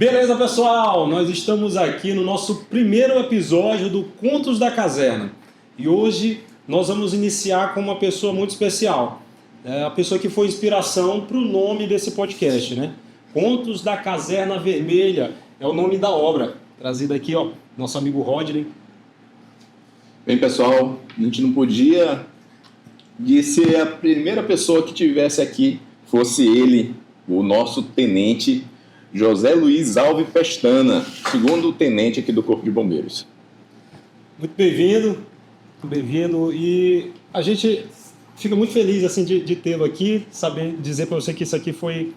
Beleza, pessoal? Nós estamos aqui no nosso primeiro episódio do Contos da Caserna. E hoje nós vamos iniciar com uma pessoa muito especial. A pessoa que foi inspiração para o nome desse podcast, né? Contos da Caserna Vermelha é o nome da obra. Trazido aqui, ó, nosso amigo Rodney. Bem, pessoal, a gente não podia de ser a primeira pessoa que tivesse aqui, fosse ele, o nosso tenente José Luiz Alves Pestana, segundo tenente aqui do Corpo de Bombeiros. Muito bem-vindo, e a gente fica muito feliz assim, de tê-lo aqui, saber dizer para você que isso aqui foi,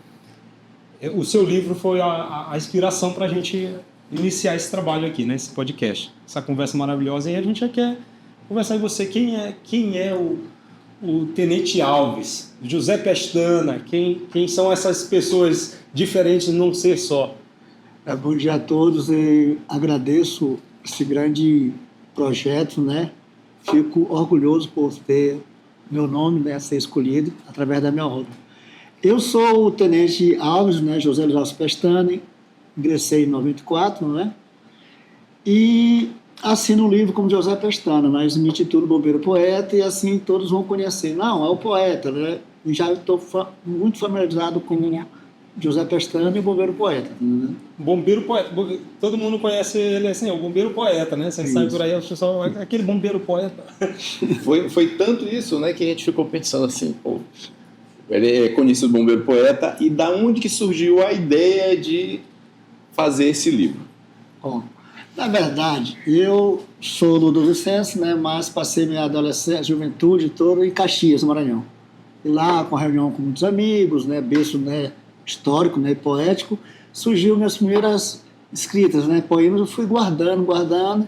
o seu livro foi a inspiração para a gente iniciar esse trabalho aqui, né, esse podcast, essa conversa maravilhosa, e a gente já quer conversar com você, quem é o Tenente Alves, José Pestana, quem são essas pessoas diferentes num ser só? Bom dia a todos, e agradeço esse grande projeto, né? Fico orgulhoso por ter meu nome, né, ser escolhido através da minha obra. Eu sou o Tenente Alves, né, José Luiz Alves Pestana, ingressei em 94, né? E assino o livro como José Pestana, mas me titulo Bombeiro Poeta e assim todos vão conhecer. Não, é o poeta, né? Já estou muito familiarizado com José Pestana e o Bombeiro Poeta. Né? Bombeiro Poeta, todo mundo conhece ele assim, é o Bombeiro Poeta, né? Você sai por aí, o pessoal, aquele Bombeiro Poeta. Foi tanto isso, né, que a gente ficou pensando assim, pô, ele é conhecido Bombeiro Poeta, e da onde que surgiu a ideia de fazer esse livro? Bom, na verdade, eu sou ludovicense, né, mas passei minha adolescência, juventude toda em Caxias, no Maranhão. E lá, com a reunião com muitos amigos, né, berço, né, histórico, né, poético, surgiu minhas primeiras escritas, né, poemas. Eu fui guardando.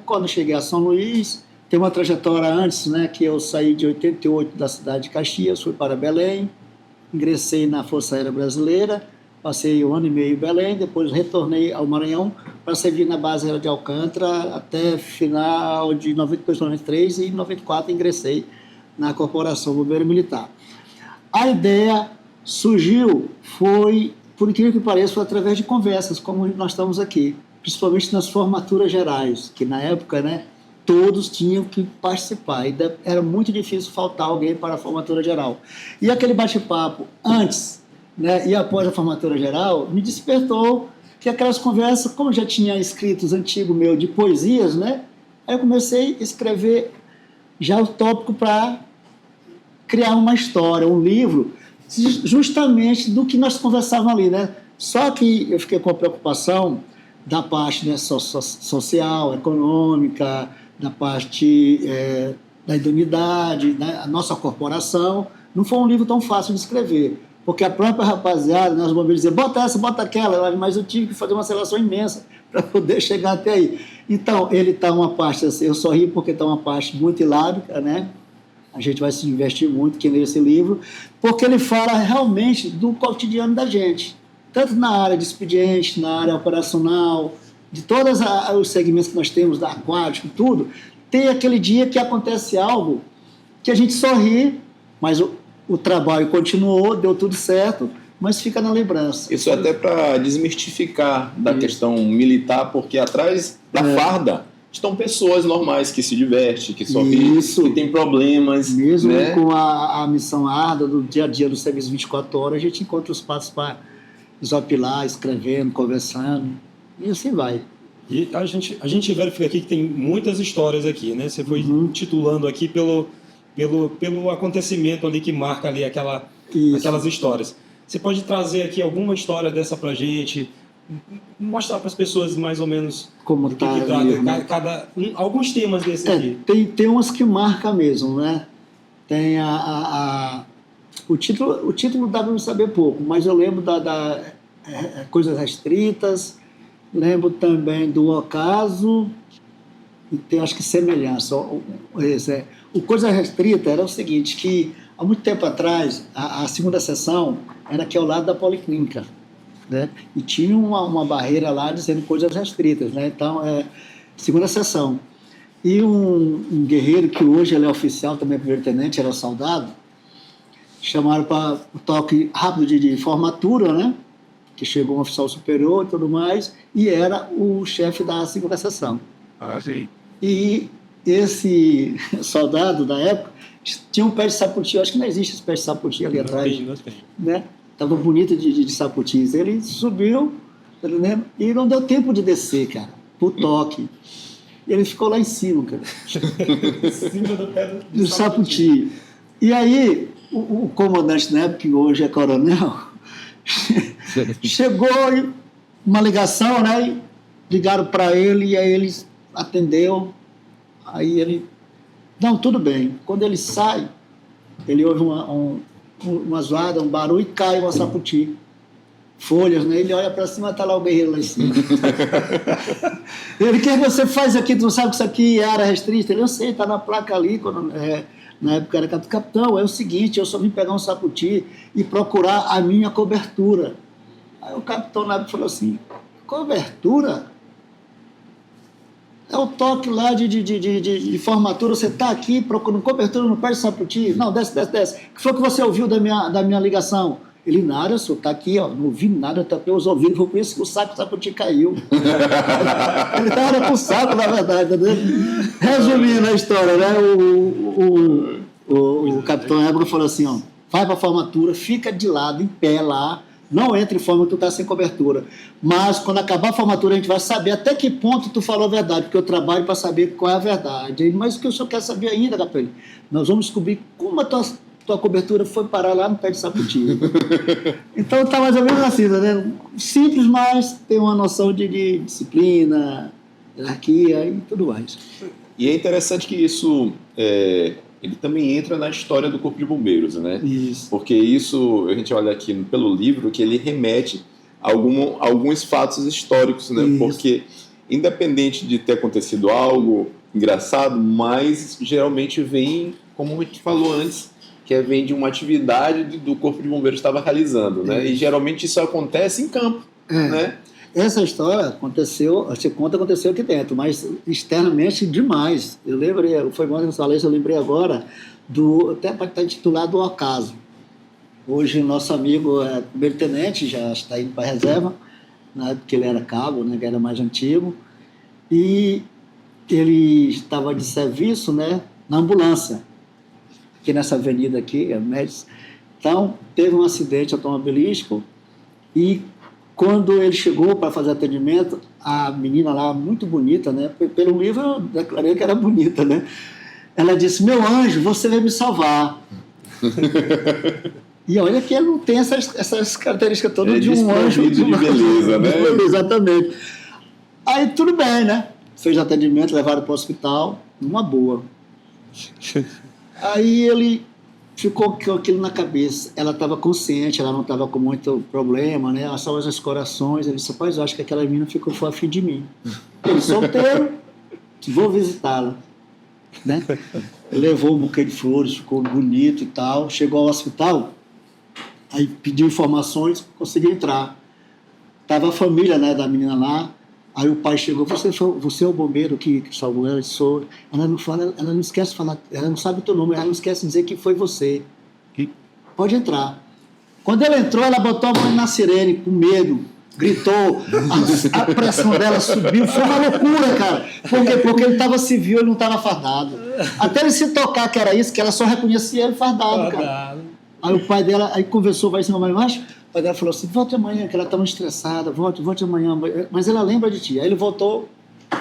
Quando cheguei a São Luís, tem uma trajetória antes, né, que eu saí de 88 da cidade de Caxias, fui para Belém, ingressei na Força Aérea Brasileira, passei 1 ano e meio em Belém, depois retornei ao Maranhão para servir na base aérea de Alcântara até final de 92, 93, e em 94 ingressei na Corporação Bombeiro Militar. A ideia surgiu, foi, por incrível que pareça, foi através de conversas, como nós estamos aqui, principalmente nas formaturas gerais, que na época, né, todos tinham que participar, e era muito difícil faltar alguém para a formatura geral. E aquele bate-papo antes, né, e após a formatura geral, me despertou que aquelas conversas, como eu já tinha escritos antigos meu de poesias, né, aí eu comecei a escrever já o tópico para criar uma história, um livro, justamente do que nós conversávamos ali, né? Só que eu fiquei com a preocupação da parte, né, social, econômica, da parte da idoneidade, né, a nossa corporação. Não foi um livro tão fácil de escrever, porque a própria rapaziada, né, os bombeiros diziam, bota essa, bota aquela, mas eu tive que fazer uma seleção imensa para poder chegar até aí. Então, ele está uma parte, assim, eu só ri porque está uma parte muito hilárica, né? A gente vai se divertir muito quem lê esse livro, porque ele fala realmente do cotidiano da gente, tanto na área de expediente, na área operacional, de todos os segmentos que nós temos, da aquático, tudo. Tem aquele dia que acontece algo que a gente sorri, mas o trabalho continuou, deu tudo certo, mas fica na lembrança. Isso até para desmistificar da questão militar, porque atrás da farda estão pessoas normais que se divertem, que sorriem, que têm problemas. Mesmo, né? Com a missão árdua do dia a dia do serviço 24 horas, a gente encontra os passos para desopilar, escrevendo, conversando, e assim vai. E a gente verifica aqui que tem muitas histórias aqui, né? Você foi titulando aqui pelo acontecimento ali que marca ali aquelas histórias. Você pode trazer aqui alguma história dessa pra gente, mostrar para as pessoas mais ou menos como está alguns temas desse aqui. Tem umas que marcam mesmo, né? Tem o título dá para saber pouco, mas eu lembro da Coisas Restritas, lembro também do Ocaso, e tem, acho que, Semelhança. O Coisa Restrita era o seguinte, que há muito tempo atrás, a segunda sessão era aqui ao lado da Policlínica, né? E tinha uma barreira lá dizendo Coisas Restritas, né? Então, segunda sessão. E um guerreiro, que hoje ele é oficial, também primeiro-tenente, era soldado, chamaram para o toque rápido de formatura, né? que chegou um oficial superior e tudo mais, e era o chefe da segunda seção. Ah, sim. E esse soldado da época tinha um pé de saputi, acho que não existe esse pé de saputi ali atrás, né? Estava bonito de saputis. Ele subiu, tá entendendo? E não deu tempo de descer, cara, pro toque. Ele ficou lá em cima, cara. Em cima do pé do saputi. E aí, o comandante na época, que hoje é coronel, chegou e uma ligação, né? E ligaram para ele e aí ele atendeu. Aí ele, não, tudo bem. Quando ele sai, ele ouve uma zoada, um barulho e cai uma saputi. Folhas, né? Ele olha para cima, tá lá o guerreiro lá em cima. Ele, o que você faz aqui? Tu não sabe que isso aqui é área restrita? Ele, eu sei, tá na placa ali, na época era capitão, é o seguinte, eu só vim pegar um saputi e procurar a minha cobertura. Aí o capitão na época falou assim, cobertura? É o toque lá de formatura, você está aqui procurando cobertura no pé de saputi? Não, desce. O que foi que você ouviu da minha ligação? Ele, nada, senhor, está aqui, ó, não ouvi nada, tapei os ouvidos, foi por isso que o saco do saputi caiu. Ele estava com o saco, na verdade, né? Resumindo a história, né? O capitão Ébora falou assim, ó, vai para a formatura, fica de lado, em pé lá, não entra em forma que tu está sem cobertura. Mas, quando acabar a formatura, a gente vai saber até que ponto tu falou a verdade, porque eu trabalho para saber qual é a verdade. Ele, mas o que o senhor quer saber ainda, capitão? Nós vamos descobrir como a tua cobertura foi parar lá no pé de saputi. Então, está mais ou menos assim, né? Simples, mas tem uma noção de disciplina, hierarquia e tudo mais. E é interessante que isso... ele também entra na história do Corpo de Bombeiros, né? Isso. Porque isso, a gente olha aqui pelo livro, que ele remete a alguns fatos históricos, né? Isso. Porque, independente de ter acontecido algo engraçado, mas geralmente vem, como a gente falou antes, que vem de uma atividade do Corpo de Bombeiros estava realizando, né? E geralmente isso acontece em campo, né? Essa história aconteceu aqui dentro, mas externamente demais. Eu lembrei, foi bom que eu falei, eu lembrei agora até para estar intitulado O Acaso. Hoje nosso amigo é primeiro-tenente, já está indo para a reserva, na época que ele era cabo, né, que era mais antigo, e ele estava de serviço, né, na ambulância, aqui nessa avenida aqui, a Médici. Então, teve um acidente automobilístico e quando ele chegou para fazer atendimento, a menina lá, muito bonita, né? Pelo livro eu declarei que era bonita, né? Ela disse, meu anjo, você vai me salvar. E olha que ele não tem essas características todas de um anjo. De beleza, né? Exatamente. Aí tudo bem, né? Fez atendimento, levaram para o hospital, numa boa. Aí ele ficou com aquilo na cabeça. Ela estava consciente, ela não estava com muito problema, né? Só as escorações. Ele disse, rapaz, eu acho que aquela menina foi a fim de mim. Ele, solteiro, vou visitá-la. Né? Levou um buquê de flores, ficou bonito e tal. Chegou ao hospital, aí pediu informações, conseguiu entrar. Estava a família, né, da menina lá. Aí o pai chegou, você é o bombeiro que salvou ela? Sou. Ela não esquece de falar, ela não sabe o teu nome, ela não esquece de dizer que foi você. Pode entrar. Quando ela entrou, ela botou a mão na sirene, com medo, gritou, a pressão dela subiu, foi uma loucura, cara. Por quê? Porque ele estava civil, ele não estava fardado. Até ele se tocar que era isso, que ela só reconhecia ele fardado, cara. Aí o pai dela, aí conversou, vai cima, mais o pai dela falou assim, volte amanhã, que ela está muito estressada, volte amanhã, mas ela lembra de ti. Aí ele voltou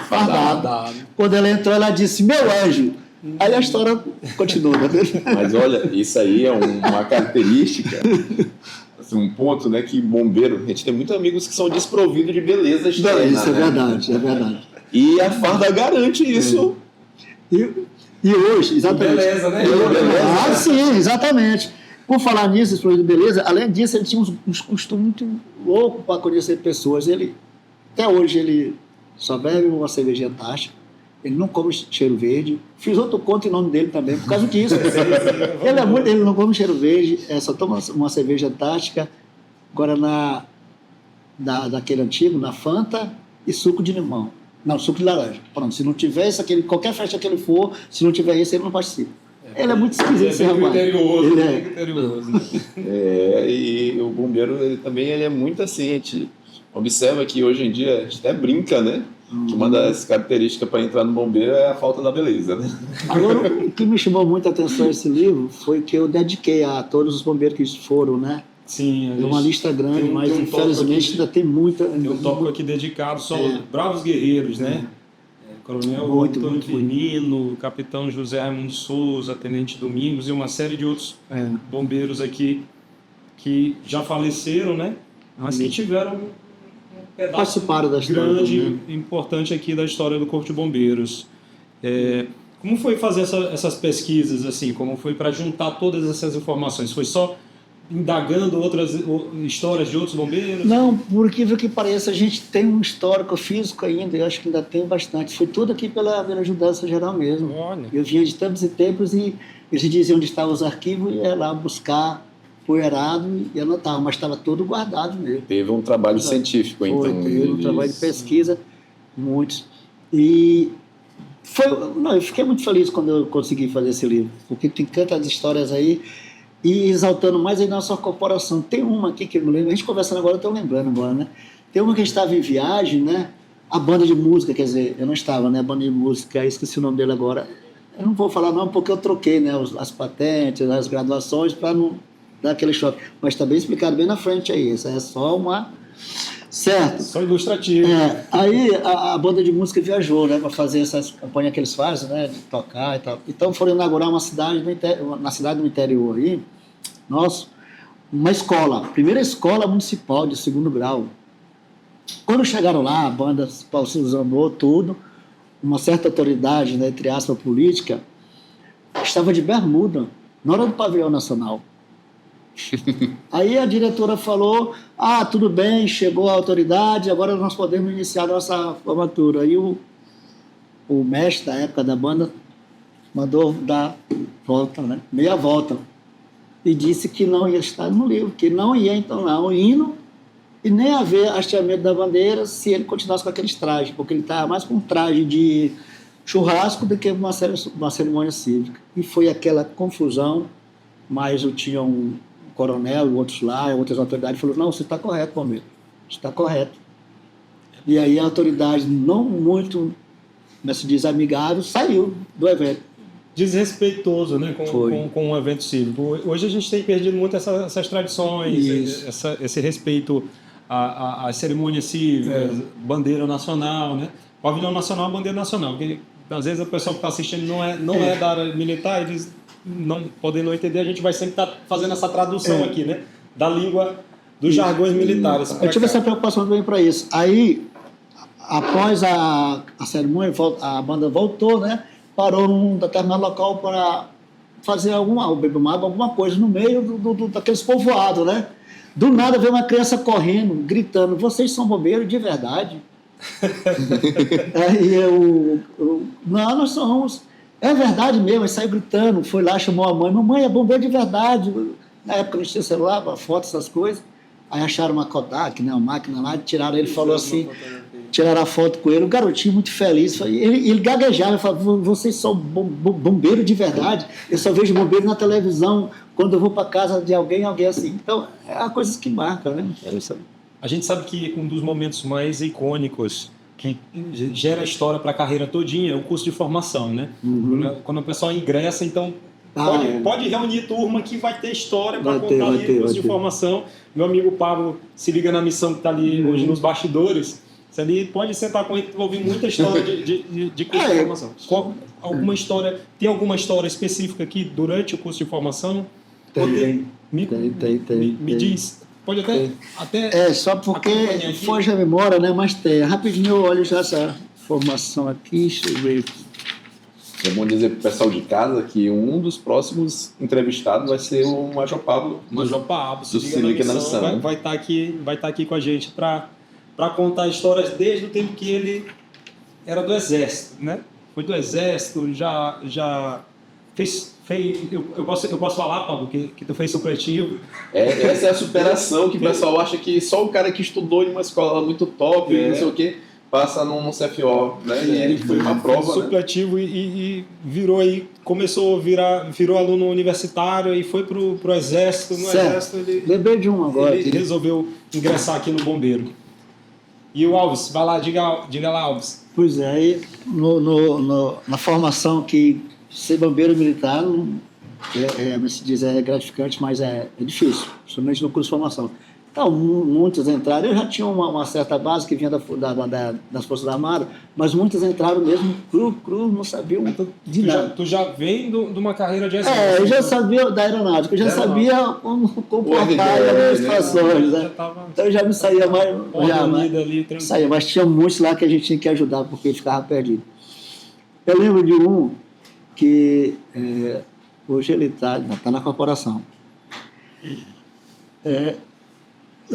fardado. Quando ela entrou, ela disse, meu anjo. Aí a história continua. Mas olha, isso aí é uma característica, assim, um ponto, né, que bombeiro, a gente tem muitos amigos que são desprovidos de beleza externa. Isso é verdade, é verdade. E a farda garante isso. E hoje, exatamente. Beleza, né? Ah, sim, exatamente. Por falar nisso, esse de beleza, além disso, ele tinha uns costumes muito loucos para conhecer pessoas. Até hoje, ele só bebe uma cervejinha Antártica, ele não come cheiro verde. Fiz outro conto em nome dele também, por causa disso. Ele não come cheiro verde, só toma uma cerveja Antártica, Guaraná daquele antigo, na Fanta, e suco de limão. Não, suco de laranja. Pronto, se não tiver isso, qualquer festa que ele for, se não tiver isso, ele não participa. Ele é muito esquisito, Ele esse é bem rapaz. criterioso, Ele bem é. criterioso. Né? E o bombeiro ele é muito assim, a gente observa que hoje em dia a gente até brinca, né? Que uma das características para entrar no bombeiro é a falta da beleza, né? Agora, o que me chamou muita atenção esse livro foi que eu dediquei a todos os bombeiros que foram, né? Sim, É uma lista grande, tem mas tópico infelizmente aqui, ainda tem muita. tem um tópico aqui dedicado só aos bravos guerreiros, né? Coronel Muito, Antônio muito Firmino, Capitão José Raimundo Souza, Tenente Domingos e uma série de outros bombeiros aqui que já faleceram, né? Mas que tiveram um pedaço Participaram da história grande, também. importante aqui da história do Corpo de Bombeiros. Como foi fazer essas pesquisas, assim? Como foi para juntar todas essas informações? Foi só indagando outras histórias de outros bombeiros? Não, por incrível que pareça, a gente tem um histórico físico ainda, eu acho que ainda tem bastante. Foi tudo aqui pela Ajudança Geral mesmo. Olha. Eu vinha de tempos e tempos e eles diziam onde estavam os arquivos e ia lá buscar poeirado e anotava, mas estava tudo guardado mesmo. Teve um trabalho científico, Foi, então. teve um trabalho de pesquisa, muitos. E eu fiquei muito feliz quando eu consegui fazer esse livro, porque tem tantas histórias aí. E exaltando mais a nossa corporação. Tem uma aqui que eu me lembro, a gente conversando agora, eu estou lembrando agora, né? Tem uma que estava em viagem, né? A banda de música, quer dizer, eu não estava, né? A banda de música, esqueci o nome dele agora. Eu não vou falar não, porque eu troquei, né? As patentes, as graduações, para não dar aquele choque. Mas está bem explicado bem na frente aí. Isso é só uma... Certo. Só ilustrativo. Aí a banda de música viajou, né, para fazer essas campanhas que eles fazem, né, de tocar e tal. Então foram inaugurar uma cidade na cidade do interior aí, uma escola, primeira escola municipal de 2º grau. Quando chegaram lá, a banda se usou tudo, uma certa autoridade, né, entre aspas, política, estava de bermuda na hora do pavilhão nacional. Aí a diretora falou, tudo bem, chegou a autoridade, agora nós podemos iniciar a nossa formatura. Aí o mestre da época da banda mandou dar volta, né? Meia volta, e disse que não ia estar no livro, que não ia entonar o hino e nem haver hasteamento da bandeira se ele continuasse com aqueles trajes, porque ele estava mais com um traje de churrasco do que uma cerimônia cívica. E foi aquela confusão, mas eu tinha um coronel e outros lá, outras autoridades, falou, não, você está correto, bombeiro, está correto. E aí a autoridade, não muito, como se diz, amigável, saiu do evento. Desrespeitoso, né, com um evento cívico. Hoje a gente tem perdido muito essas tradições, esse respeito às cerimônias cívicas, bandeira nacional, né? Pavilhão nacional, bandeira nacional, porque às vezes a pessoa que está assistindo não é da área militar, eles não podem não entender, a gente vai sempre estar fazendo essa tradução aqui, né, da língua dos jargões militares. Eu tive essa preocupação também para isso. Aí, após a cerimônia, a banda voltou, né, parou num determinado local para fazer beber uma água, alguma coisa no meio daqueles povoados, né? Do nada veio uma criança correndo, gritando, vocês são bombeiros de verdade? Aí não, nós somos. É verdade mesmo, ele saiu gritando, foi lá, chamou a mãe, mamãe, é bombeiro de verdade. Na época não tinha celular, foto, essas coisas. Aí acharam uma Kodak, né, uma máquina lá, tiraram ele, falou assim, tiraram a foto com ele, o garotinho muito feliz, ele gaguejava, falava, vocês são bombeiro de verdade, eu só vejo bombeiro na televisão, quando eu vou para casa de alguém assim. Então, é coisas que marcam, né? A gente sabe que um dos momentos mais icônicos que gera história para a carreira todinha é o curso de formação, né? Quando o pessoal ingressa, então pode reunir turma que vai ter história para contar ali no curso de formação. Meu amigo Pablo se liga na missão que está ali hoje nos bastidores. Você ali pode sentar com ele e ouvir muita história de curso de formação. Tem alguma história específica aqui durante o curso de formação? Tem. Me diz. Pode até só porque foge a memória, né? Mas tem. Rapidinho eu olho já essa formação aqui, deixa eu ver. É bom dizer para o pessoal de casa que um dos próximos entrevistados vai ser o Major Pablo. Major Pablo, se liga na missão. Vai estar aqui com a gente para contar histórias desde o tempo que ele era do Exército, né? Foi do Exército, já fez eu posso falar, Pablo, que tu fez supletivo. Essa é a superação que o pessoal acha que só o cara que estudou em uma escola muito top, não sei o quê. passa no CFO, né? E ele foi uma prova, né? supletivo e virou aí, virou aluno universitário e foi pro Exército. No Certo. Exército ele Lembrei de um agora. ele resolveu ingressar aqui no Bombeiro. E o Alves, vai lá, diga lá, Alves. Pois é, aí na formação que ser bombeiro militar se diz, é gratificante, mas é difícil, principalmente no curso de formação. Então, muitos entraram, eu já tinha uma certa base que vinha das Forças Armadas, mas muitos entraram mesmo cru, não sabiam de nada. Tu já vem de uma carreira de exército. Eu já sabia da aeronáutica, eu já sabia como comportar em algumas situações, né? Então eu já me saía mais saía, mas tinha muitos lá que a gente tinha que ajudar, porque ficava perdido. Eu lembro de um que hoje ele está na corporação.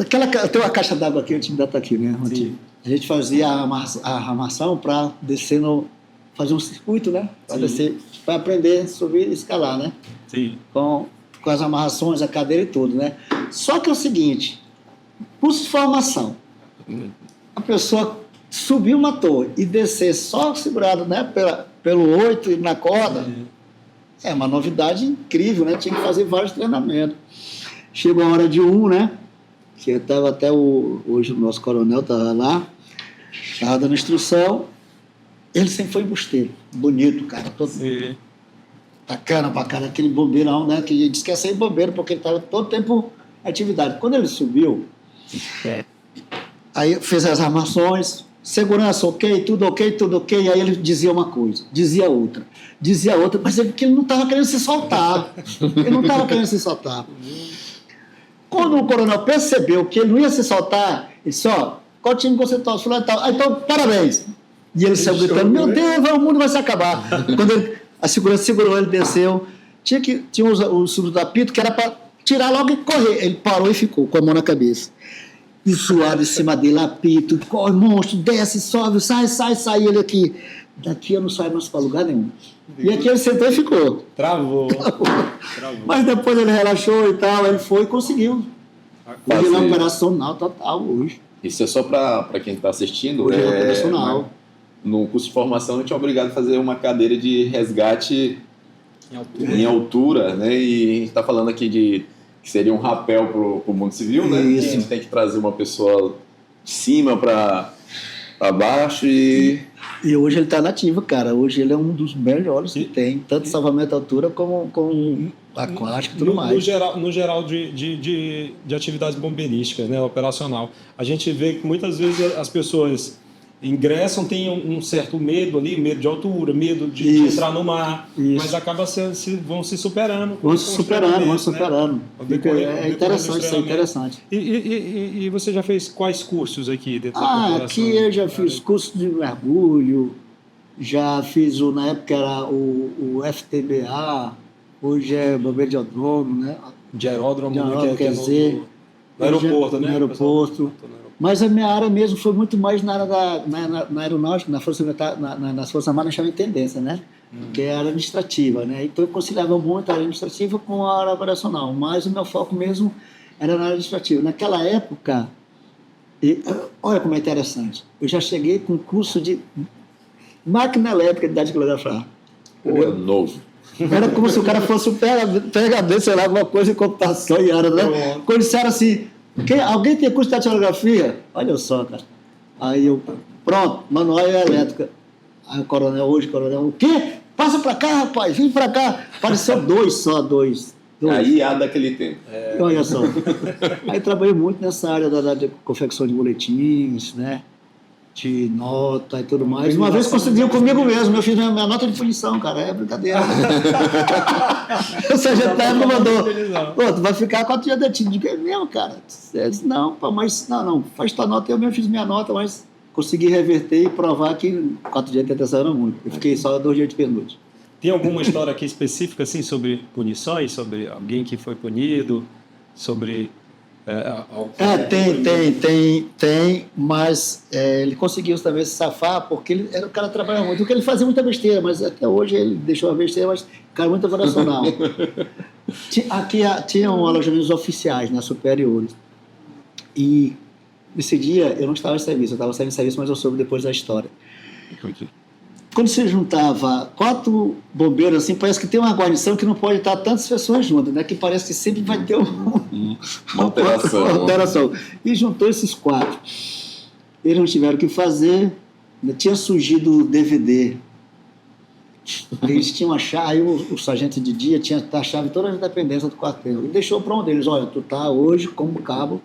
Tem uma caixa d'água aqui, o time está aqui, né? A gente fazia a armação para descer fazer um circuito, né? Para descer, para aprender a subir e escalar, né? Sim. Com as amarrações, a cadeira e tudo, né? Só que é o seguinte, curso de formação, a pessoa subir uma torre e descer só segurado, né? Pelo 8 e na corda, é uma novidade incrível, né? Tinha que fazer vários treinamentos. Chegou a hora de né? Que estava até hoje o nosso coronel estava lá, estava dando instrução, ele sempre foi embusteiro, bonito, cara, todo bacana pra cara, aquele bombeirão, né, que disse que ia ser bombeiro, porque ele estava todo tempo em atividade. Quando ele subiu, aí fez as armações, segurança ok, tudo ok, aí ele dizia uma coisa, dizia outra, mas é porque ele não estava querendo se soltar, Quando o coronel percebeu que ele não ia se soltar, ele disse, qual time você torce? Então, parabéns. E ele saiu gritando, meu Deus, o mundo vai se acabar. Quando a segurança segurou, ele desceu. Tinha o surdo da apito, que era para tirar logo e correr. Ele parou e ficou com a mão na cabeça. E suado em cima dele, apito, corre, monstro, desce, sobe, sai. E ele aqui, daqui eu não saio mais para lugar nenhum. E aqui ele sentou e ficou. Travou. Mas depois ele relaxou e tal, ele foi e conseguiu. Hoje ele é operacional total hoje. Isso é só para quem está assistindo. Hoje é operacional. No curso de formação, a gente é obrigado a fazer uma cadeira de resgate em altura, né? E a gente está falando aqui que seria um rapel para o mundo civil, né? Isso. A gente tem que trazer uma pessoa de cima para baixo e hoje ele está nativo, cara. Hoje ele é um dos melhores que tem, tanto salvamento à altura como aquático e tudo mais. No geral de atividades bombeirísticas, né, operacional. A gente vê que muitas vezes as pessoas ingressam, têm um certo medo ali, medo de altura, medo de entrar no mar, mas acaba vão se superando. Vão se superando. Né? É interessante, isso é interessante. E você já fez quais cursos aqui dentro da corporação? Aqui eu já fiz curso de mergulho, já fiz na época era o FTBA, hoje é bombeiro de aeródromo, né? De aeródromo, quer dizer, no aeroporto, né? No aeroporto. Mas a minha área mesmo foi muito mais na área na aeronáutica, nas Forças Armadas, chama intendência, né? Que é a área administrativa, né? Então eu conciliava muito a área administrativa com a área operacional, mas o meu foco mesmo era na área administrativa. Naquela época, olha como é interessante, eu já cheguei com curso de máquina elétrica de datilografar. novo. Era como se o cara fosse um PhD, sei lá, alguma coisa em computação e área, né? Quando disseram assim, alguém tem curso de datilografia? Olha só, cara. Aí eu, pronto, manual e elétrica. Aí o coronel, o quê? Passa pra cá, rapaz, vem pra cá. Apareceu dois. Aí há daquele tempo. Olha só. Aí trabalhei muito nessa área de confecção de boletins, né? De nota e tudo mais. Uma vez conseguiu comigo mesmo, eu fiz minha nota de punição, cara, é brincadeira. O sargento da época mandou, tu vai ficar 4 dias detido. Eu digo, é mesmo, cara? Eu disse, não, mas não, faz tua nota, eu mesmo fiz minha nota, mas consegui reverter e provar que 4 dias de detenção era muito. Eu fiquei só 2 dias de penúltimo. Tem alguma história aqui específica, assim, sobre punições, sobre alguém que foi punido, sobre... Tem, mas ele conseguiu também se safar, porque ele era o cara que trabalhava muito. Porque ele fazia muita besteira, mas até hoje ele deixou a besteira, mas cara muito operacional. Aqui tinham alojamentos oficiais, né, superiores. E Nesse dia, eu não estava em serviço, eu estava saindo de serviço, mas eu soube depois da história. Quando você juntava 4 bombeiros, assim, parece que tem uma guarnição que não pode estar tantas pessoas juntas, né? Que parece que sempre vai ter Uma alteração. uma alteração. E juntou esses 4. Eles não tiveram o que fazer, tinha surgido o DVD. Eles tinham a chave, aí o sargento de dia tinha a chave de todas as dependências do quartel. E deixou para um deles, olha, tu tá hoje como cabo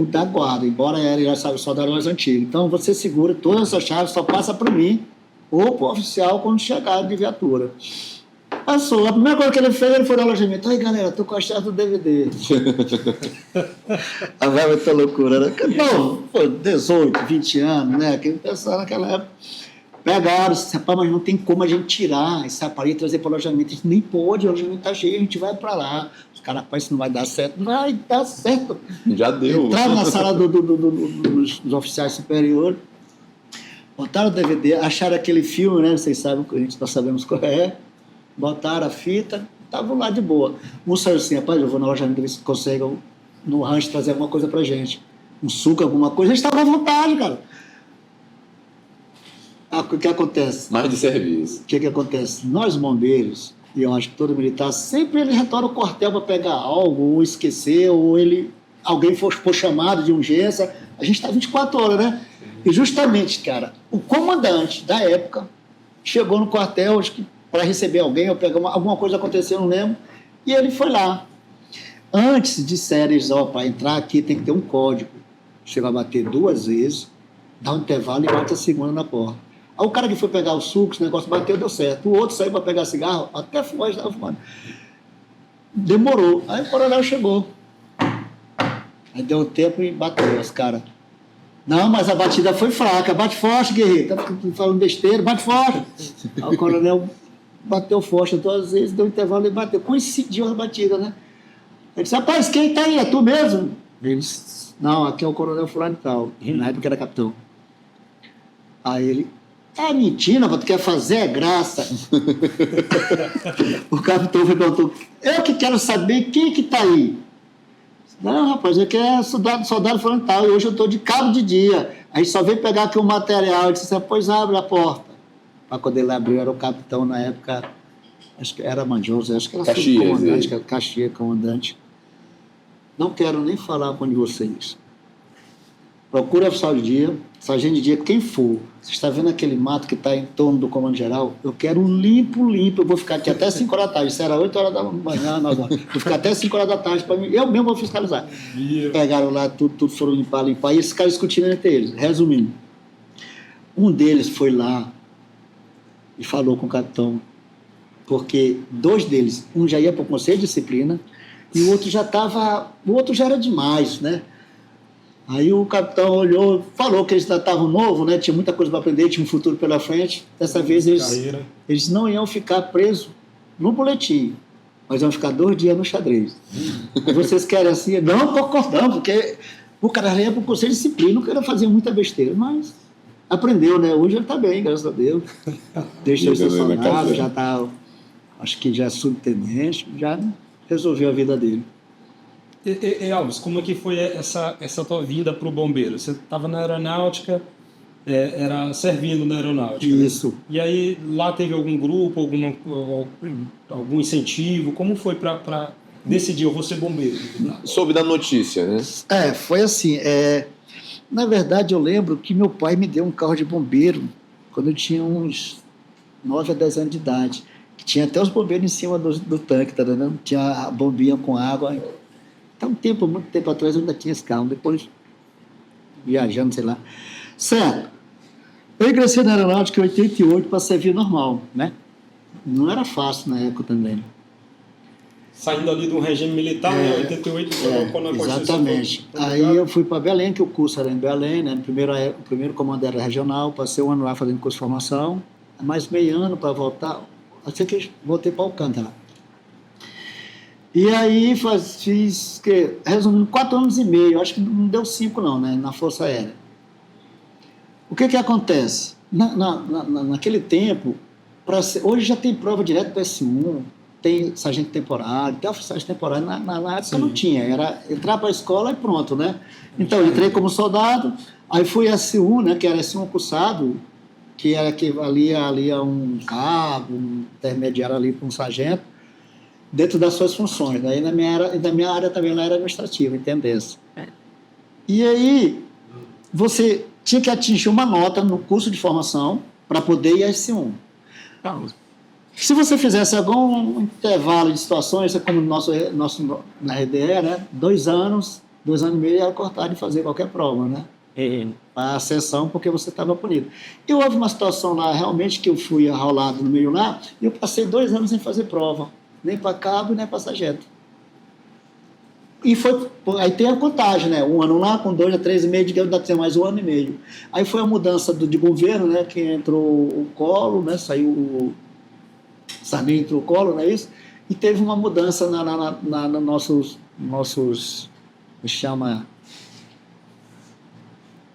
da guarda, embora ele já sabe soldado mais antigo. Então você segura todas essas chaves, só passa para mim ou para o oficial quando chegar de viatura. Passou. A primeira coisa que ele fez, ele foi no alojamento. Aí, galera, tô com a chave do DVD. A vai muita loucura, né? Não, pô, 18, 20 anos, né? Aquele pessoal naquela época. Pegaram, rapaz, mas não tem como a gente tirar esse aparelho e trazer para o alojamento. A gente nem pode, o alojamento está cheio, a gente vai para lá. Os caras, rapaz, isso não vai dar certo. Vai dar certo. Já deu. Entraram na sala dos oficiais superiores, botaram o DVD, acharam aquele filme, né? Vocês sabem, nós sabemos qual é. Botaram a fita, estavam lá de boa. Um saiu assim, rapaz, eu vou no alojamento, ver se conseguem no rancho trazer alguma coisa para gente. Um suco, alguma coisa. Eles estavam à vontade, cara. O que acontece? Mais de serviço. O que acontece? Nós, bombeiros, e eu acho que todo militar, sempre ele retorna ao quartel para pegar algo, ou esquecer, ou alguém for chamado de urgência. A gente está 24 horas, né? E justamente, cara, o comandante da época chegou no quartel, acho que para receber alguém, ou pegar alguma coisa aconteceu, não lembro, e ele foi lá. Antes de séries, para entrar aqui tem que ter um código. Você vai bater 2 vezes, dá um intervalo e bate a segunda na porta. Aí o cara que foi pegar o suco, esse negócio bateu, deu certo. O outro saiu para pegar cigarro, até fumar, estava fumando. Demorou. Aí o coronel chegou. Aí deu tempo e bateu os caras. Não, mas a batida foi fraca. Bate forte, guerreiro. Tá falando besteira, bate forte. Aí o coronel bateu forte todas as vezes, deu intervalo e bateu. Coincidiu a batida, né? Ele disse, rapaz, quem tá aí? É tu mesmo? Ele disse, não, aqui é o coronel fulano e tal. Na época era capitão. Aí ele, mentira, tu quer fazer é graça. O capitão perguntou, eu que quero saber quem que tá aí. Não, rapaz, eu quero soldado fulano e tal, e hoje eu estou de cabo de dia. A gente só veio pegar aqui o material. Ele disse, pois abre a porta. Mas quando ele abriu, era o capitão na época, acho que era Mandioso, acho que era comandante, Caxias, comandante. Não quero nem falar com vocês. Procura oficial de dia, sargento de dia, quem for. Você está vendo aquele mato que está em torno do comando geral? Eu quero um limpo. Eu vou ficar aqui até 5 horas da tarde. Isso era 8 horas da manhã, 9 horas. Vou ficar até 5 horas da tarde para mim. Eu mesmo vou fiscalizar. Pegaram lá, tudo foram limpar. E esses caras discutindo entre eles. Resumindo, um deles foi lá e falou com o capitão, porque 2 deles, um já ia para o conselho de disciplina e o outro já era demais, né? Aí o capitão olhou, falou que eles estavam novos, né? Tinha muita coisa para aprender, tinha um futuro pela frente. Dessa vez eles não iam ficar presos no boletim, mas iam ficar 2 dias no xadrez. E vocês querem assim? Não, concordamos, porque o cara ia para o conselho de disciplina, não queria fazer muita besteira, mas aprendeu, né? Hoje ele está bem, graças a Deus. Deixou de ser soldado, já está, acho que já é subtenente, já resolveu a vida dele. Alves, como é que foi essa tua vinda para o bombeiro? Você estava na aeronáutica, era servindo na aeronáutica. Isso. Né? E aí lá teve algum grupo, algum incentivo? Como foi para decidir, eu vou ser bombeiro? Soube da notícia, né? Foi assim. Na verdade, eu lembro que meu pai me deu um carro de bombeiro quando eu tinha uns 9 a 10 anos de idade. Que tinha até os bombeiros em cima do tanque, tá vendo? Tinha a bombinha com água. Então, muito tempo atrás, eu ainda tinha esse carro. Depois, viajando, sei lá. Certo. Eu ingressei na aeronáutica em 88 para servir normal, né? Não era fácil na época também. Saindo ali do regime militar, em 88, quando a Constituição. Exatamente. Aí eu fui para Belém, que o curso era em Belém, né? O primeiro comando era regional, passei 1 ano lá fazendo curso de formação, mais meio ano para voltar, até que voltei para Alcântara. E aí fiz, resumindo, 4 anos e meio, acho que não deu 5 não, né, na Força Aérea. O que acontece? Naquele tempo, hoje já tem prova direto do S1, tem sargento temporário, tem oficiais temporários. Na época não tinha, era entrar para a escola e pronto, né? Então, eu entrei como soldado, aí fui S1, né, que era S1 cursado, que era equivalia ali a um cabo, um intermediário ali para um sargento, dentro das suas funções. Daí na minha área também ela era administrativa, intendência. E aí, você tinha que atingir uma nota no curso de formação para poder ir a S1. Se você fizesse algum intervalo de situações, como no nosso na RDE, né, 2 anos e meio era cortado de fazer qualquer prova, né? Para a sessão, porque você estava punido. E houve uma situação lá, realmente, que eu fui arrolado no meio lá, e eu passei 2 anos sem fazer prova, nem para cabo, nem para sargento. E aí tem a contagem, né? 1 ano lá, com 2 a 3,5, digamos, ainda tem mais 1 ano e meio. Aí foi a mudança de governo, né? Que entrou o Collor, né? Saiu o Sarney, entrou o Collor, não é isso? E teve uma mudança nos nossos, me chama,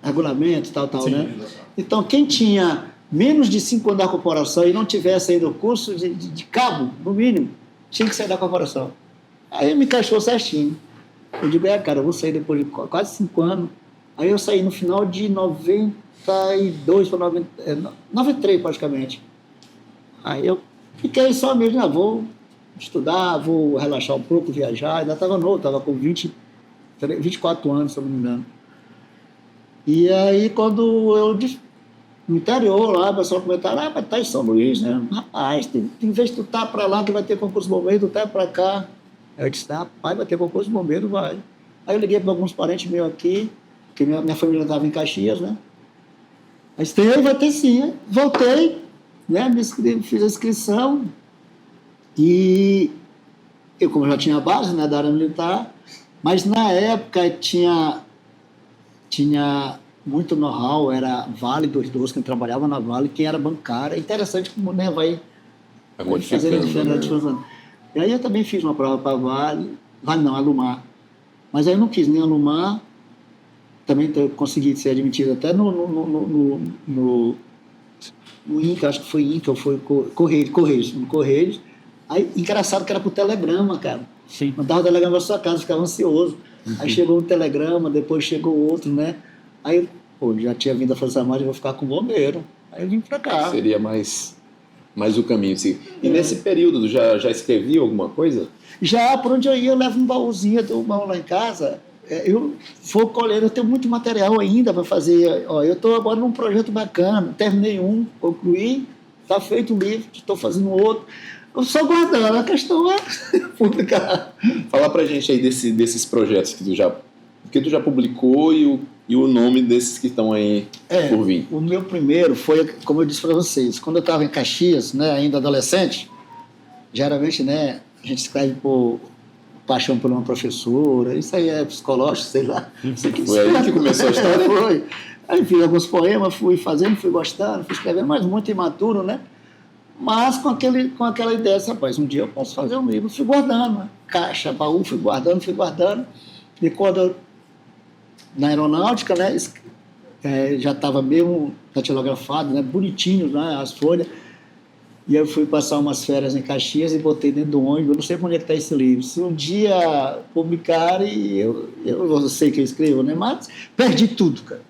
regulamento, tal, Sim, né? Então, quem tinha menos de 5 anos da corporação e não tivesse ainda o curso de cabo, no mínimo, tinha que sair da corporação. Aí me encaixou certinho. Eu digo, cara, eu vou sair depois de quase 5 anos. Aí eu saí no final de 92 para 93, praticamente. Aí eu fiquei só mesmo, vou estudar, vou relaxar um pouco, viajar. Ainda estava novo, estava com 24 anos, se eu não me engano. E aí, quando eu no interior lá, o pessoal comentaram, mas tá em São Luís, né? Rapaz, em vez de tu tá para lá, que vai ter concurso de bombeiro, tu tá para cá. Aí eu disse, rapaz, vai ter concurso de bombeiro, vai. Aí eu liguei para alguns parentes meus aqui, que minha família estava em Caxias, né? Aí disse, vai ter sim. Voltei, né? Fiz a inscrição e eu, como já tinha base, né, da área militar, mas na época tinha muito know-how, era Vale dos Doces, quem trabalhava na Vale, quem era bancário. É interessante como, né, vai fazer a diferença. E aí eu também fiz uma prova para Vale não, Alumar. Mas aí eu não quis nem Alumar, também consegui ser admitido até no INCA, acho que foi INCA, ou foi Correios. Aí, engraçado que era por telegrama, cara. Sim. Mandava o telegrama para sua casa, ficava ansioso. Aí chegou um telegrama, depois chegou outro, né? Aí, já tinha vindo a Força Armada, eu vou ficar com o bombeiro. Aí eu vim para cá. Seria mais o caminho, sim. E nesse período, já escrevia alguma coisa? Já, por onde eu ia, eu levo um baúzinho, eu tenho um baú lá em casa, eu vou colhendo, eu tenho muito material ainda para fazer. Eu estou agora num projeto bacana, terminei um, concluí, está feito um livro, estou fazendo outro. Eu só guardando, a questão é publicar. Fala pra gente aí desses projetos que tu já publicou e o nome desses que estão aí por vir. O meu primeiro foi, como eu disse para vocês, quando eu estava em Caxias, né, ainda adolescente, geralmente, né, a gente escreve por paixão por uma professora, isso aí é psicológico, sei lá. Foi aí que começou a história? Foi. Aí fiz alguns poemas, fui fazendo, fui gostando, fui escrevendo, mas muito imaturo, né? Mas com aquela ideia, rapaz, um dia eu posso fazer um livro, fui guardando, né? Caixa, baú, fui guardando. E quando na aeronáutica, né, já estava mesmo datilografado, né, bonitinho, né, as folhas. E eu fui passar umas férias em Caxias e botei dentro do ônibus. Eu não sei onde é que está esse livro. Se um dia publicarem, eu não sei o que eu escrevo, né, mas perdi tudo, cara.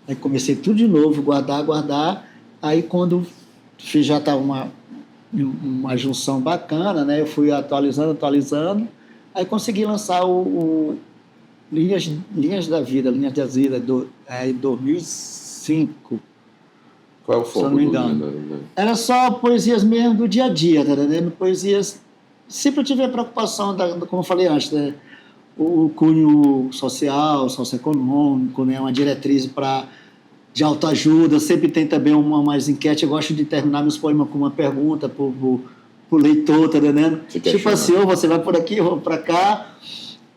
Aí comecei tudo de novo, guardar. Aí quando já estava uma junção bacana, né, eu fui atualizando. Aí consegui lançar o Linhas da Vida em 2005. Qual é o foco? Se eu não me engano. Era só poesias mesmo do dia a dia, tá entendendo? Poesias. Sempre tive a preocupação, como eu falei antes, né? O cunho social, socioeconômico, né? Uma diretriz de autoajuda. Sempre tem também mais enquete. Eu gosto de terminar meus poemas com uma pergunta pro leitor, tá entendendo? Tipo assim, você vai por aqui, eu vou para cá.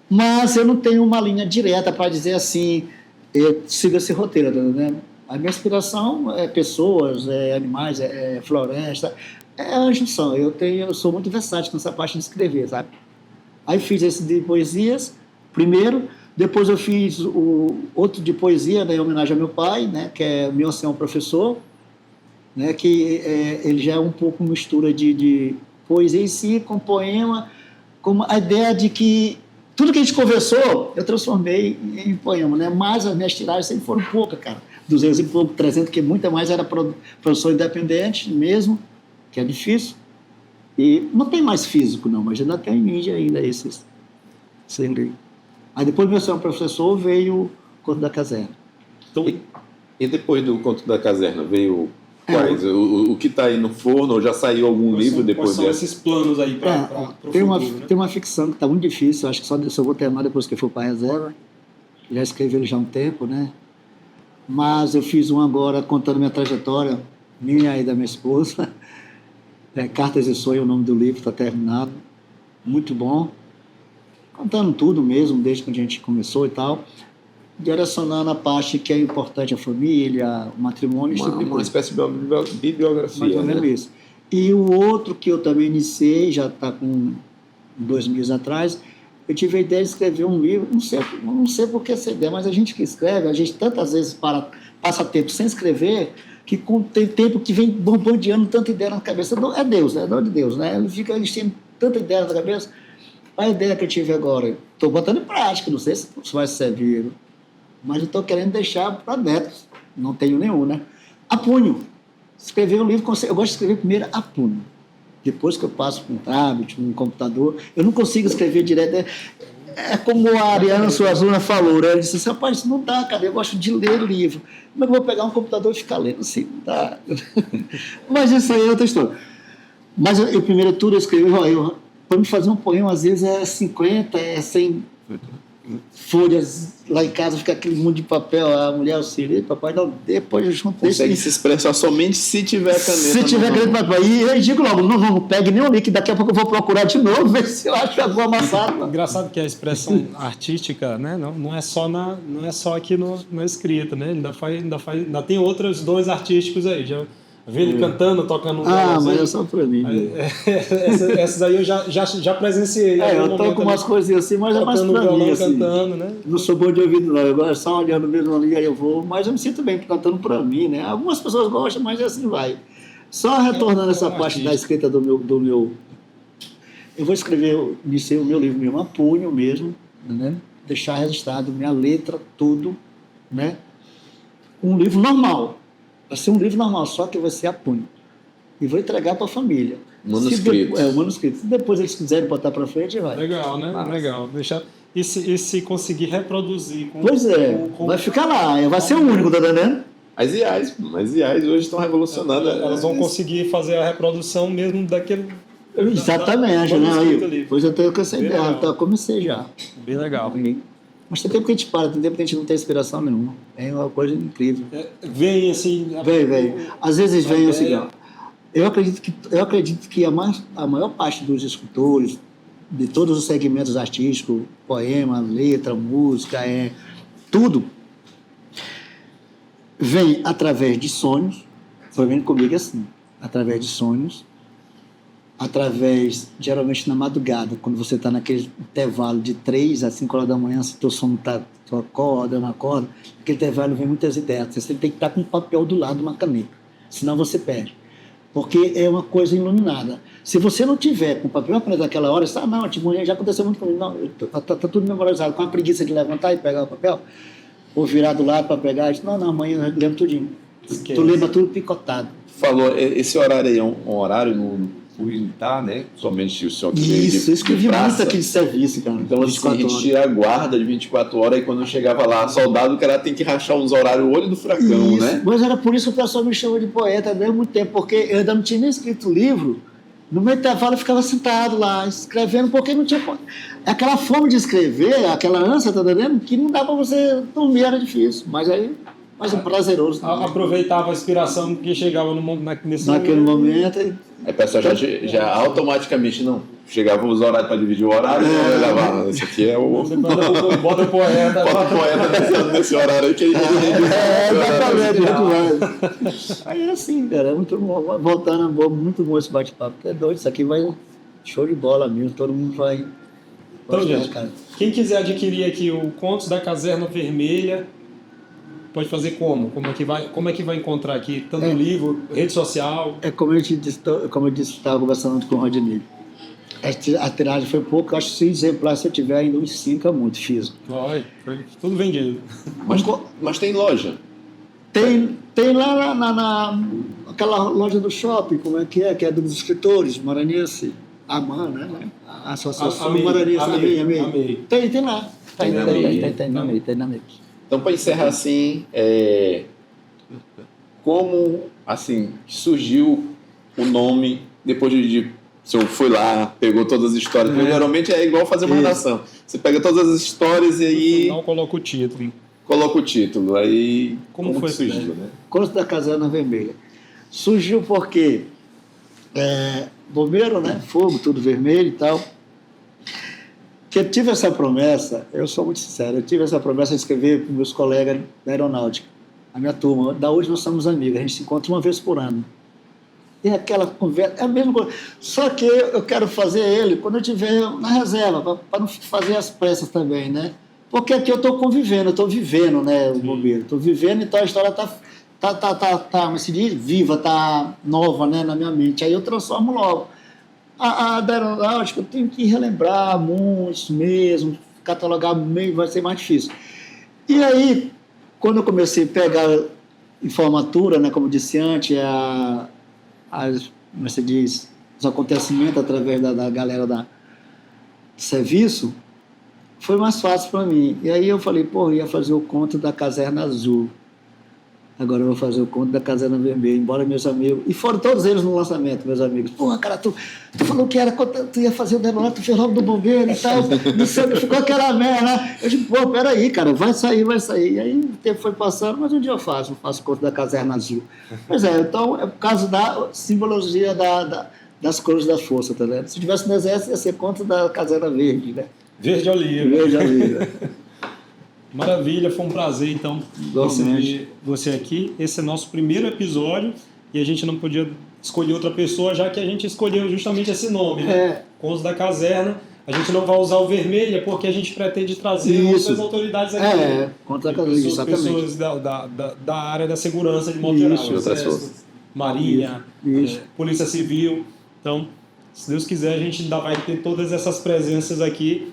Mas eu não tenho uma linha direta para dizer assim, eu sigo esse roteiro, tá entendendo? A minha inspiração é pessoas, é animais, é floresta, é a junção. Eu sou muito versátil nessa parte de escrever, sabe? Aí fiz esse de poesias, primeiro, depois eu fiz o outro de poesia, né, em homenagem ao meu pai, né, que é meu senhor professor, né, que ele já é um pouco mistura de poesia em si, com poema, com a ideia de que tudo que a gente conversou, eu transformei em poema, né? Mas as minhas tiragens sempre foram poucas, cara. 200 e pouco, 300, que muita mais era produção independente mesmo, que é difícil. E não tem mais físico, não, mas ainda tem mídia ainda esses. Aí depois meu senhor professor veio o Conto da Caserna. Então, e depois do Conto da Caserna, veio quais? O que está aí no forno? Ou já saiu algum livro depois dessa? Quais são esses planos aí para o futuro? Tem uma ficção que está muito difícil, acho que só vou terminar depois que eu for para a reserva. Já escrevi ele já há um tempo, né? Mas eu fiz um agora contando minha trajetória, minha e da minha esposa. Cartas e Sonho, o nome do livro, está terminado. Muito bom. Contando tudo mesmo, desde quando a gente começou e tal. Direcionando a parte que é importante, a família, o matrimônio. Uma espécie de bibliografia. Mais ou menos isso. E o outro que eu também iniciei, já está com 2 meses atrás, eu tive a ideia de escrever um livro, não sei por que essa ideia, mas a gente que escreve, a gente tantas vezes passa tempo sem escrever, que tem tempo que vem bombardeando tanta ideia na cabeça. É Deus, né? Dom de Deus, né? Eles têm tanta ideia na cabeça. A ideia que eu tive agora, estou botando em prática, não sei se vai servir, mas eu estou querendo deixar para netos, não tenho nenhum, né? A punho. Escrever um livro, eu gosto de escrever primeiro a punho. Depois que eu passo para um tablet, um computador, eu não consigo escrever direto. É como a Ariana Suassuna falou, né? Ela disse assim, rapaz, isso não dá, cara, eu gosto de ler livro. Como é que eu vou pegar um computador e ficar lendo assim? Não dá. Mas isso aí é outra história. Mas eu primeiro tudo eu escrevi, para me fazer um poema, às vezes é 50, é 100 folhas, lá em casa fica aquele mundo de papel, a mulher auxilia, papai, não, depois eu junto. Consegue se expressar somente se tiver caneta. Se tiver caneta, papai. E eu digo logo, não pegue nenhum link, daqui a pouco eu vou procurar de novo, ver se eu acho alguma amassada. Engraçado que a expressão artística, né, não é só aqui na escrita, né? Ainda tem outros dons artísticos aí, já vi ele cantando, tocando um mas é só pra mim. Essas aí eu já presenciei. Eu toco umas coisinhas assim, mas é mais pra mim. Assim. Cantando, né? Não sou bom de ouvido, não. Eu gosto só olhando mesmo ali, aí eu vou. Mas eu me sinto bem cantando pra mim, né? Algumas pessoas gostam, mas assim vai. Só retornando essa parte da escrita do meu. Eu vou escrever, iniciei o meu livro mesmo, a punho mesmo, né? Deixar registrado minha letra, tudo, né? Um livro normal. Vai ser um livro normal, só que vai ser a punho. E vou entregar para a família. Manuscrito. O manuscrito. Se depois eles quiserem botar para frente, vai. Legal, né? Nossa. Legal. E se conseguir reproduzir? Vai ficar lá. Vai ser o único, tá entendendo? As IAs hoje estão revolucionando. Elas vão conseguir fazer a reprodução mesmo daquele... Exatamente, né? Pois eu tenho com essa ideia. Então, comecei já. Bem legal. Mas tem tempo que a gente para, tem tempo que a gente não tem inspiração nenhuma. É uma coisa incrível. Vem assim... Vem. Às vezes vem o seguinte. Eu acredito que a maior parte dos escritores, de todos os segmentos artísticos, poema, letra, música, tudo, vem através de sonhos. Foi vendo comigo assim, através de sonhos, geralmente na madrugada, quando você está naquele intervalo de 3 a 5 horas da manhã, se teu sono está, tu acorda, não acorda, naquele intervalo vem muitas ideias. Você tem que estar com um papel do lado, uma caneta, senão você perde. Porque é uma coisa iluminada. Se você não tiver com o papel caneta naquela hora, você não, já aconteceu muito comigo, não, está tudo memorizado, com a preguiça de levantar e pegar o papel, ou virar do lado para pegar, não, amanhã eu lembro tudinho. Tu lembra tudo picotado. Falou, esse horário aí é um horário no militar, né? Somente o senhor que veio Isso, eu escrevi muito aqui de serviço, cara. Então, assim, a gente tira a guarda de 24 horas e quando eu chegava lá, soldado, o cara tem que rachar uns horários, o olho do furacão, né? Mas era por isso que o pessoal me chamou de poeta desde muito tempo, porque eu ainda não tinha nem escrito livro. No meu intervalo eu ficava sentado lá, escrevendo, porque não tinha... Aquela fome de escrever, aquela ânsia, tá entendendo? Que não dá pra você dormir, era difícil. Mas aí... Mas prazeroso. Também. Aproveitava a inspiração que chegava naquele momento. Aí o pessoal já automaticamente não. Chegava os horários para dividir o horário, gravava. Esse aqui é o. Bota o poeta. Bota o poeta nesse horário aí que ele. Exatamente, muito mais. Aí é assim, cara. É muito bom. Voltando, muito bom esse bate-papo. É doido, isso aqui vai show de bola mesmo. Todo mundo vai. Então, gente, quem quiser adquirir aqui o Contos da Caserna Vermelha. pode fazer como? Como é que vai encontrar aqui? Tanto livro, rede social? Como eu disse, estava conversando com o Rodinei. A tiragem foi pouco, acho que 6 exemplares, se eu tiver ainda uns 5 é muito físico. Foi tudo vendido. Mas tem loja. Tem lá naquela loja do shopping, como é? Que é dos escritores, Maranhense, a AMAN, né? A Associação Maranhense, Amei. Tem lá. Tem na AMEI. Então, para encerrar assim, como assim surgiu o nome depois de o senhor foi lá, pegou todas as histórias, porque geralmente é igual fazer uma redação. Você pega todas as histórias e aí... Não coloca o título. Coloca o título, aí... Como foi surgiu, né? Conto da Caserna Vermelha. Surgiu porque bombeiro, né? Fogo, tudo vermelho e tal. Que eu tive essa promessa, eu sou muito sincero, eu tive essa promessa de escrever para meus colegas da aeronáutica, a minha turma. Da hoje nós somos amigos, a gente se encontra uma vez por ano. E aquela conversa, é a mesma coisa. Só que eu quero fazer ele quando eu estiver na reserva, para não fazer as pressas também, né? Porque aqui eu estou convivendo, eu estou vivendo, né, o bombeiro. Estou vivendo, então a história como se diz, viva, está nova, né, na minha mente. Aí eu transformo logo. A da aeronáutica eu tenho que relembrar muitos mesmo, catalogar meio, vai ser mais difícil. E aí, quando eu comecei a pegar informatura, né, como eu disse antes, como se diz, os acontecimentos através da galera do serviço, foi mais fácil para mim. E aí eu falei, eu ia fazer o conto da Caserna Azul. Agora eu vou fazer o conto da Caserna Vermelha, embora meus amigos... E foram todos eles no lançamento, meus amigos. Cara, tu falou que tu ia fazer o Debora, tu fez logo do bombeiro e tal, não sei, ficou aquela merda, né? Eu disse, peraí, cara, vai sair. E aí o tempo foi passando, mas um dia eu faço o conto da Caserna Azul. Pois então é por causa da simbologia das cores da força, tá vendo? Se tivesse no exército, ia ser conto da Caserna Verde, né? Verde Oliva. Verde Oliva. Maravilha, foi um prazer, então, receber você aqui. Esse é nosso primeiro episódio e a gente não podia escolher outra pessoa, já que a gente escolheu justamente esse nome, né? Contos da Caserna. A gente não vai usar o vermelho porque a gente pretende trazer outras autoridades aqui. Contos da Caserna, exatamente. Pessoas da área da segurança de modo geral. Marinha, Polícia Civil. Então, se Deus quiser, a gente ainda vai ter todas essas presenças aqui.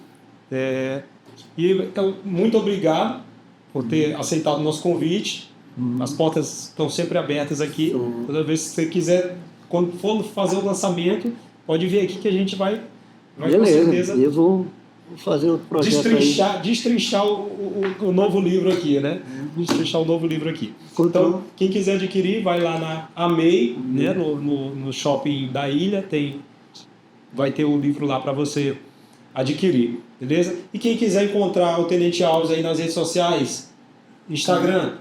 Então, muito obrigado por ter aceitado o nosso convite. As portas estão sempre abertas aqui. Toda vez que você quiser, quando for fazer o lançamento, pode vir aqui que a gente vai com certeza. Eu vou fazer o projeto destrinchar o novo livro aqui, né? Destrinchar o novo livro aqui. Então, quem quiser adquirir, vai lá na AMEI, né? no shopping da ilha, vai ter o livro lá para você adquirir, beleza? E quem quiser encontrar o Tenente Alves aí nas redes sociais, Instagram,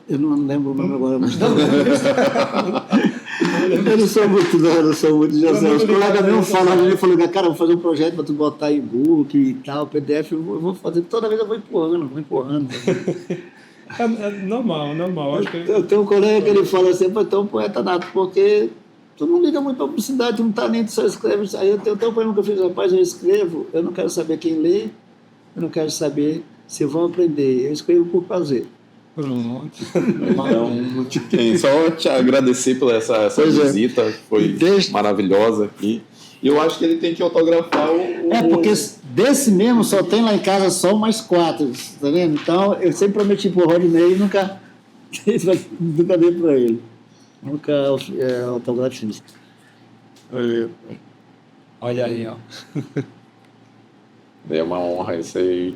eu não lembro o nome agora, mas eu não sou muito José. Os colegas mesmo falaram, ele falou, cara, vou fazer um projeto para tu botar e-book e tal, PDF, eu vou fazer, toda vez eu vou empurrando. É normal. Acho que... Eu tenho um colega que ele fala assim, tu é um poeta nato, porque tu não liga muito para publicidade, tu não tá nem, tu só escreve. Aí eu tenho até um problema que eu fiz, rapaz, eu escrevo, eu não quero saber quem lê, eu não quero saber se vão aprender, eu escrevo por prazer. Pronto. Só te agradecer pela essa visita, foi maravilhosa aqui. E eu acho que ele tem que autografar porque desse mesmo só tem lá em casa só mais 4, tá vendo? Então eu sempre prometi pro Rodinei e nunca dei para ele. Nunca autografei. Olha aí, ó. É uma honra isso aí.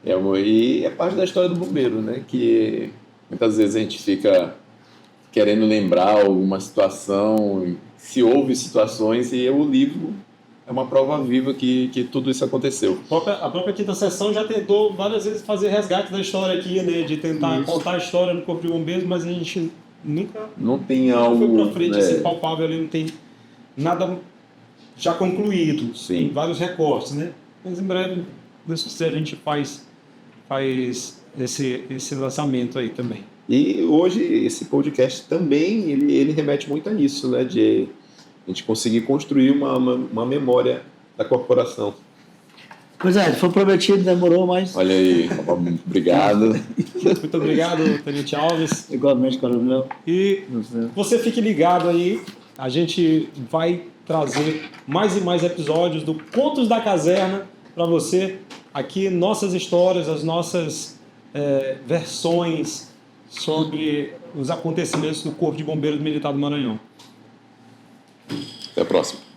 E é parte da história do bombeiro, né? Que muitas vezes a gente fica querendo lembrar alguma situação, se houve situações, e o livro é uma prova viva que tudo isso aconteceu. A própria Quinta Seção já tentou várias vezes fazer resgate da história aqui, né? De tentar contar a história no Corpo de Bombeiros, mas a gente não tem algo... Foi pra frente, assim, palpável ali, não tem nada já concluído. Sim. Tem vários recortes, né? Mas em breve, a gente faz esse lançamento aí também. E hoje esse podcast também ele remete muito a isso, né? De a gente conseguir construir uma memória da corporação. Pois é, foi prometido, demorou, mas Olha aí, obrigado. Muito obrigado, Tenente Alves. igualmente, coronel. E você fique ligado aí, a gente vai trazer mais e mais episódios do Contos da Caserna para você. Aqui, nossas histórias, as nossas versões sobre os acontecimentos do Corpo de Bombeiros Militar do Maranhão. Até a próxima.